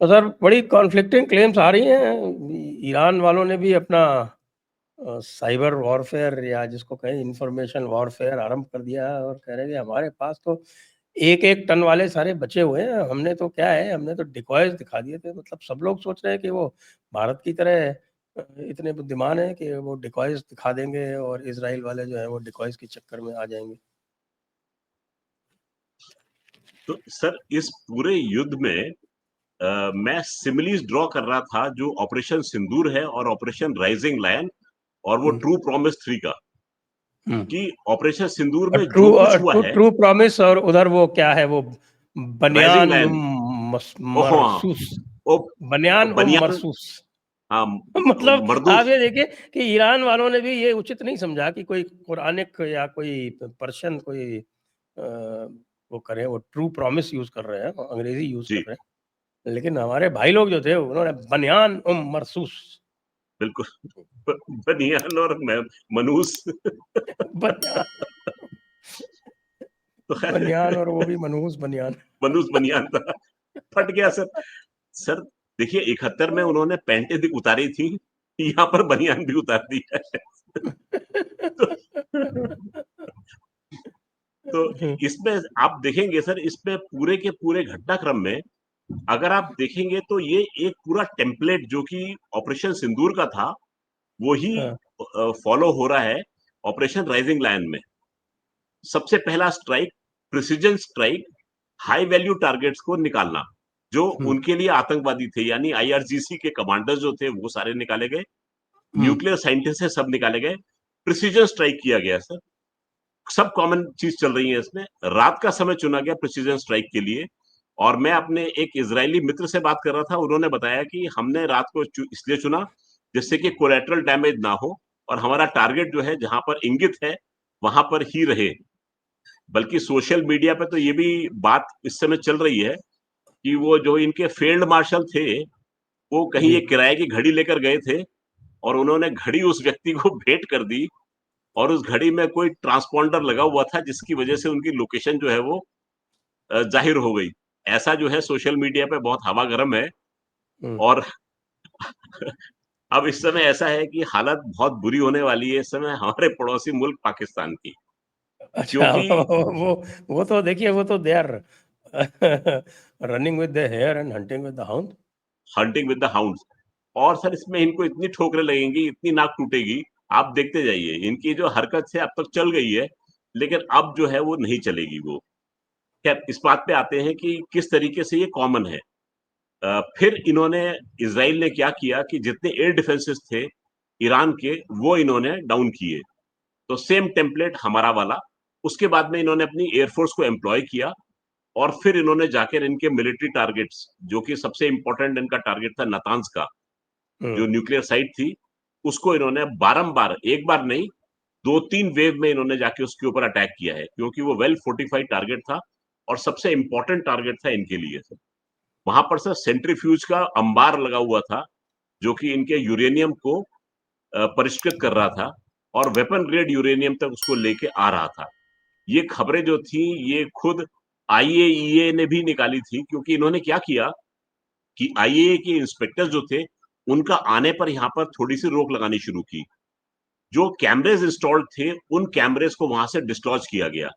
तो सर बड़ी conflicting claims आ रही हैं। ईरान वालों ने भी अपना साइबर वॉरफेयर या जिसको कहें इंफॉर्मेशन वॉरफेयर आरंभ कर दिया है और कह रहे हैं कि हमारे पास तो एक टन वाले सारे बचे हुए हैं। हमने तो क्या है, हमने तो डिकॉयज दिखा दिए थे। मतलब सब लोग सोच रहे हैं कि वो भारत की तरह इतने बुद्धिमान है कि वो डिकॉयज दिखा देंगे और इजराइल वाले जो है वो डिकॉयज के चक्कर में आ जाएंगे। तो सर इस पूरे युद्ध में मैं सिमिलीज ड्रॉ कर रहा था जो ऑपरेशन सिंदूर है और ऑपरेशन राइजिंग लायन और वो ट्रू प्रॉमिस 3 का, कि ऑपरेशन सिंदूर में ट्रू जो कुछ हुआ है, ट्रू प्रॉमिस और उधर वो क्या है, वो राइजिंग बनियान लायन, मरसूस, ओ बनियान बनियान, मरसूस। हाँ, मतलब आप मरदूस, ये देखिए कि ईरान वालों ने भी ये उचित नहीं समझा कि कोई कुरानिक या कोई पर्शियन कोई वो करें, वो ट्रू प्रॉमिस यूज कर रहे हैं, अंग्रेजी यूज कर जी रहे हैं। लेकिन हमारे भाई लोग जो थे उन्होंने बनियान मरसूस। बिल्कुल, बनियान और मनूस। बनियान तो बनियान खैर और वो भी मनहूस बनियान। मनूस बनियान था, फट गया सर। सर देखिए 71 में उन्होंने पैंटें भी उतारी थी, यहाँ पर बनियान भी उतार दी है। तो, तो इसमें आप देखेंगे सर, इसमें पूरे के पूरे घटनाक्रम में अगर आप देखेंगे तो ये एक पूरा टेम्पलेट जो कि ऑपरेशन सिंदूर का था वो ही हाँ, फॉलो हो रहा है ऑपरेशन राइजिंग लायन में। सबसे पहला strike, precision strike, high value targets को निकालना जो उनके लिए आतंकवादी थे, यानी आईआरजीसी के कमांडर जो थे वो सारे निकाले गए, न्यूक्लियर साइंटिस्ट से सब निकाले गए, प्रिसीजन स्ट्राइक किया गया सर। सब कॉमन चीज चल रही है इसमें। रात का समय चुना गया प्रिसीजन स्ट्राइक के लिए, और मैं अपने एक इजरायली मित्र से बात कर रहा था, उन्होंने बताया कि हमने रात को इसलिए चुना जिससे कि कोलेटरल डैमेज ना हो और हमारा टारगेट जो है जहां पर इंगित है वहां पर ही रहे। बल्कि सोशल मीडिया पे तो ये भी बात इस समय चल रही है कि वो जो इनके फील्ड मार्शल थे वो कहीं जी। एक किराए की घड़ी लेकर गए थे और उन्होंने घड़ी उस व्यक्ति को भेंट कर दी, और उस घड़ी में कोई ट्रांसपॉन्डर लगा हुआ था जिसकी वजह से उनकी लोकेशन जो है वो जाहिर हो गई। ऐसा जो है सोशल मीडिया पे बहुत हवा गर्म है। और अब इस समय ऐसा है कि हालत बहुत बुरी होने वाली है इस समय हमारे पड़ोसी मुल्क पाकिस्तान की, अच्छा, क्योंकि वो तो देखिए, वो तो they are running with the hare and hunting with the hound. Hunting with the hounds. और सर इसमें इनको इतनी ठोकरें लगेंगी, इतनी नाक टूटेगी, आप देखते जाइए। इनकी जो हरकत से अब तक चल गई है लेकिन अब जो है वो नहीं चलेगी वो। खैर इस बात पे आते हैं कि किस तरीके से ये कॉमन है। फिर इन्होंने, इजराइल ने क्या किया कि जितने एयर डिफेंसेस थे ईरान के वो इन्होंने डाउन किए। तो सेम टेम्पलेट हमारा वाला। उसके बाद में इन्होंने अपनी एयरफोर्स को एम्प्लॉय किया और फिर इन्होंने जाकर इनके मिलिट्री टारगेट्स, जो कि सबसे इंपॉर्टेंट इनका टारगेट था नतांज का, जो न्यूक्लियर साइट थी, उसको इन्होंने बारंबार, एक बार नहीं, 2-3 वेव में इन्होंने जाके उसके ऊपर अटैक किया है, क्योंकि वो वेल फोर्टिफाइड टारगेट था और सबसे इंपॉर्टेंट टारगेट था इनके लिए। वहां पर सर सेंट्रीफ्यूज का अंबार लगा हुआ था जो कि इनके यूरेनियम को परिष्कृत कर रहा था और वेपन ग्रेड यूरेनियम तक उसको लेके आ रहा था। ये खबरें जो थी ये खुद आईएईए ने भी निकाली थी, क्योंकि इन्होंने क्या किया कि आईएईए के इंस्पेक्टर जो थे उनका आने पर यहाँ पर थोड़ी सी रोक लगानी शुरू की। जो कैमरेज इंस्टॉल्ड थे उन कैमरेज को वहां से डिस्लॉज किया गया।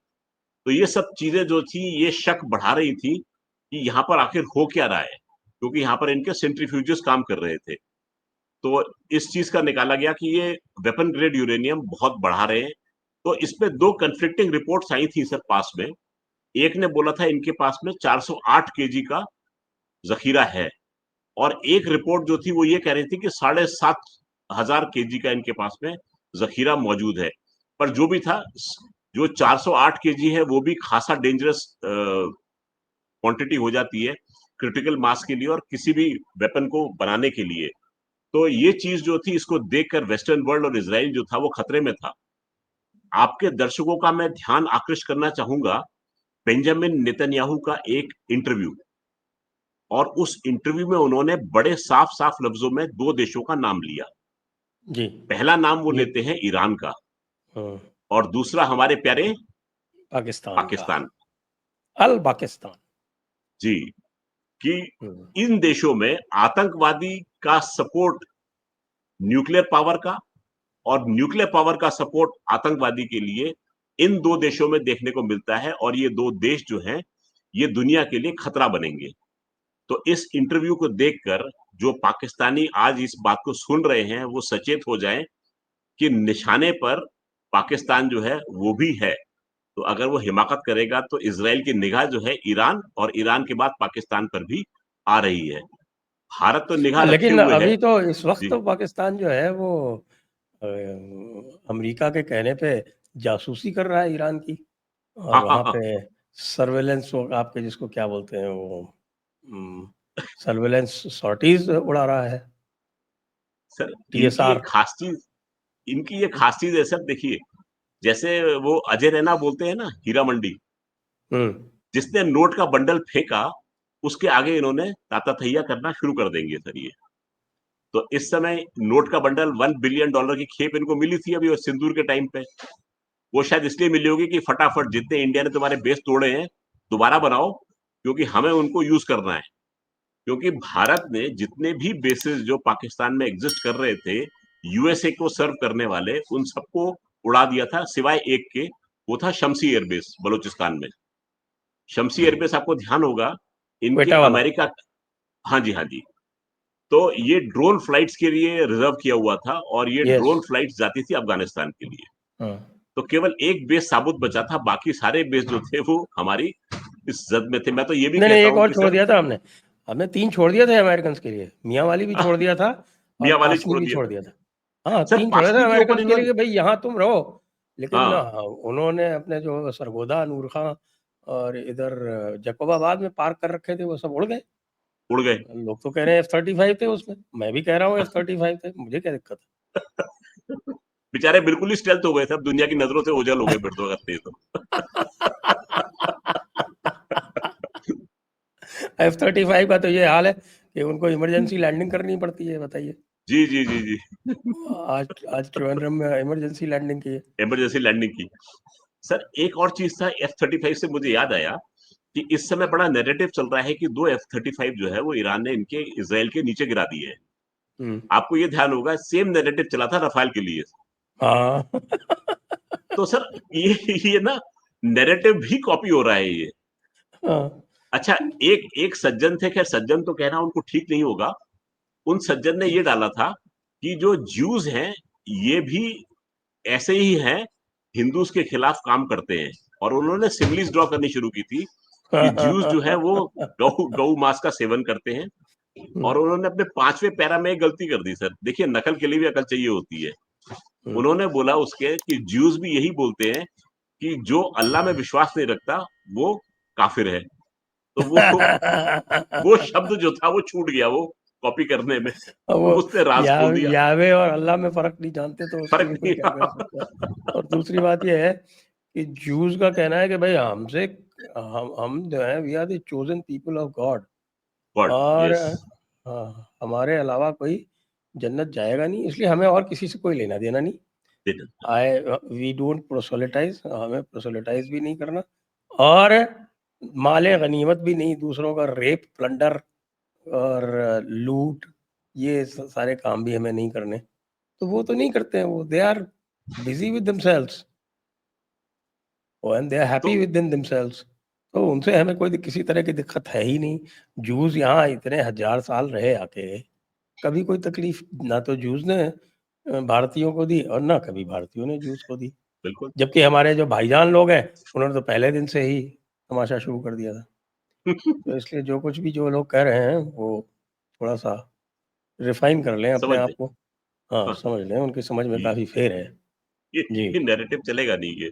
तो ये सब चीजें जो थी ये शक बढ़ा रही थी कि यहाँ पर आखिर हो क्या रहा है, क्योंकि यहाँ पर इनके सेंट्रीफ्यूजेस काम कर रहे थे। तो इस चीज का निकाला गया कि ये वेपन ग्रेड यूरेनियम बहुत बढ़ा रहे हैं। तो इसमें दो कंफ्लिक्टिंग रिपोर्ट्स आई थी सर पास में। एक ने बोला था इनके पास में 408 केजी का जखीरा है, और एक रिपोर्ट जो थी वो ये कह रही थी कि 7,500 केजी का इनके पास में जखीरा मौजूद है। पर जो भी था, जो 408 केजी है वो भी खासा डेंजरस क्वांटिटी हो जाती है क्रिटिकल मास के लिए और किसी भी वेपन को बनाने के लिए। तो ये चीज जो थी इसको देखकर वेस्टर्न वर्ल्ड और इसराइल जो था वो खतरे में था। आपके दर्शकों का मैं ध्यान आकृष्ट करना चाहूंगा बेंजामिन नेतन्याहू का एक इंटरव्यू, और उस इंटरव्यू में उन्होंने बड़े साफ साफ लफ्जों में दो देशों का नाम लिया। जी। पहला नाम वो ये लेते हैं ईरान का, हाँ, और दूसरा हमारे प्यारे पाकिस्तान का, पाकिस्तान। अल पाकिस्तान। जी। कि इन देशों में आतंकवादी का सपोर्ट न्यूक्लियर पावर का और न्यूक्लियर पावर का सपोर्ट आतंकवादी के लिए इन 2 देशों में देखने को मिलता है और ये 2 देश जो हैं, ये दुनिया के लिए खतरा बनेंगे। तो इस इंटरव्यू को देखकर जो पाकिस्तानी आज इस बात को सुन रहे हैं, वो सचेत हो जाएँ कि निशाने पर पाकिस्तान जो है, वो भी है। तो अगर वो हिमाकत करेगा तो इज़राइल की निगाह जो है ईरान और ईरान के बाद पाकिस्तान पर भी आ रही है। भारत तो निगाह रखे लेकिन हुए है। अभी तो इस वक्त जी। तो पाकिस्तान जो है वो अमेरिका के कहने पे जासूसी कर रहा है ईरान की, और हाँ, हाँ, वहाँ हाँ। पे सर्वेलेंस आपके जिसको क्या बोलते हैं वो सर्वेलेंस सॉर्टीज उड़ा रहा है, सर, इनकी टीएसआर। एक खास चीज़ इनकी ये खास चीज़ है सर, देखिए, जैसे वो अजय रैना बोलते हैं ना, हीरा मंडी, हम्म जिसने नोट का बंडल फेंका, उसके आगे इन्होंने ताताथैया करना शुरू कर देंगे सर ये। तो इस समय नोट का बंडल $1 बिलियन की खेप इनको मिली थी अभी वो सिंदूर के टाइम पे। वो शायद इसलिए मिली होगी कि फटाफट जितने इंडिया ने तुम्हारे बेस तोड़े हैं, दोबारा बनाओ, क्योंकि हमें उनको यूज़ करना है। क्योंकि भारत ने जितने भी बेसेस जो पाकिस्तान में एग्जिस्ट कर रहे थे, यूएसए को सर्व करने वाले, उन सबको उड़ा दिया था, सिवाय एक के, वो था शम्सी एयरबेस बलूचिस्तान में। शम्सी एयरबेस आपको ध्यान होगा, इनके क्वेटा वाला। अमेरिका। हाँ जी, हाँ जी। तो ये ड्रोन फ्लाइट्स के लिए रिजर्व किया हुआ था और ये यस। ड्रोन फ्लाइट्स जाती थी अफगानिस्तान के लिए। हाँ। तो केवल एक बेस साबुत बचा था, बाकी सारे बेस जो थे वो हमारी इस जद में थे। मैं तो ये भी नहीं नहीं, कहता एक हूँ और कि छोड़ सर, दिया था हमने। हमने 3 छोड़ दिए थे अमेरिकन के लिए, मियाँ वाली भी छोड़ दिया था और मियाँ वाली कासमी छोड़ भी दिया छोड़ था। दिया था। हाँ, सर 3 छोड़े थे पासनी के अमेरिकन ऊपर के लिए इन्होंने, कि भाई यहाँ तुम रहो। लेकिन हाँ, उन्होंने अपने जो सरगोदा, नूर खां और इधर जैकोबाबाद में पार्क कर रखे थे, वो सब उड़ गए। उड़ गए। लोग तो कह रहे हैं F-35 थे उसमें, मैं भी कह रहा हूँ F-35 थे, मुझे क्या दिक्कत बेचारे बिल्कुल ही स्टेल्थ हो गए थे, अब दुनिया की नजरों से ओझल हो गए फिर तो, अगर थे तो। है। F-35 का तो ये हाल है कि उनको इमरजेंसी लैंडिंग करनी पड़ती है, बताइए। जी, जी, जी, जी। आज आज त्रिवेंद्रम में इमरजेंसी लैंडिंग की है। इमरजेंसी लैंडिंग की। सर एक और चीज था F-35 से, मुझे याद आया कि इस समय बड़ा नैरेटिव चल रहा है कि 2 F-35 जो है वो ईरान ने इनके इज़राइल के नीचे गिरा दिए हैं। हम्म। आपको ये ध्यान होगा, सेम नैरेटिव चला था रफाल के लिए। हाँ। तो सर ये ना नैरेटिव भी कॉपी हो रहा है ये। हाँ। अच्छा, एक एक सज्जन थे, खैर सज्जन तो कहना उनको ठीक नहीं होगा। उन सज्जन ने ये डाला था कि जो ज्यूज हैं, ये भी ऐसे ही हैं, हिंदूज के खिलाफ काम करते हैं। और उन्होंने सिमिलीज ड्रॉ करनी शुरू की थी कि ज्यूज जो है वो गौ गौ मांस का सेवन करते हैं। और उन्होंने अपने 5वें पैरा में एक गलती कर दी सर, देखिए नकल के लिए भी अकल चाहिए होती है। उन्होंने बोला उसके कि ज्यूज भी यही बोलते हैं कि जो अल्लाह में विश्वास नहीं रखता वो काफिर है। तो वो शब्द जो था वो छूट गया, वो कॉपी करने में। वो तो उसने राज खोल दिया। यावे और अल्लाह में फर्क नहीं जानते, तो उसके फर्क लिए कोई नहीं। क्या कर सकता है। और दूसरी बात यह है कि ज्यूज का कहना है कि भाई हमसे, हम जो है we are the chosen people of God, God, और यस। हमारे अलावा कोई जन्नत जाएगा नहीं, इसलिए हमें और किसी से कोई लेना देना नहीं। आई वी डोंट प्रोसेलिटाइज, हमें प्रोसेलिटाइज भी नहीं करना, और माले गनीमत भी नहीं, दूसरों का रेप, प्लंडर और लूट, ये सारे काम भी हमें नहीं करने। तो वो तो नहीं करते हैं, वो they are busy with themselves and they are तो हैप्पी विद इन देमसेल्व्स। तो उनसे हमें कोई किसी तरह की दिक्कत है ही नहीं। जूस यहाँ इतने 1000 साल रहे आके, कभी कोई तकलीफ ना तो जूस ने भारतीयों को दी, और ना कभी भारतीयों ने जूस को दी। बिल्कुल। जबकि हमारे जो भाईजान लोग हैं, उन्होंने तो पहले दिन से ही तमाशा शुरू कर दिया था। तो इसलिए जो कुछ भी जो लोग कह रहे हैं, वो थोड़ा सा रिफाइन कर लें अपने समझ आप लें। को। हाँ, हाँ, समझ लें, उनकी समझ में ये काफ़ी फेर है। ये जी। ये नैरेटिव चलेगा नहीं ये।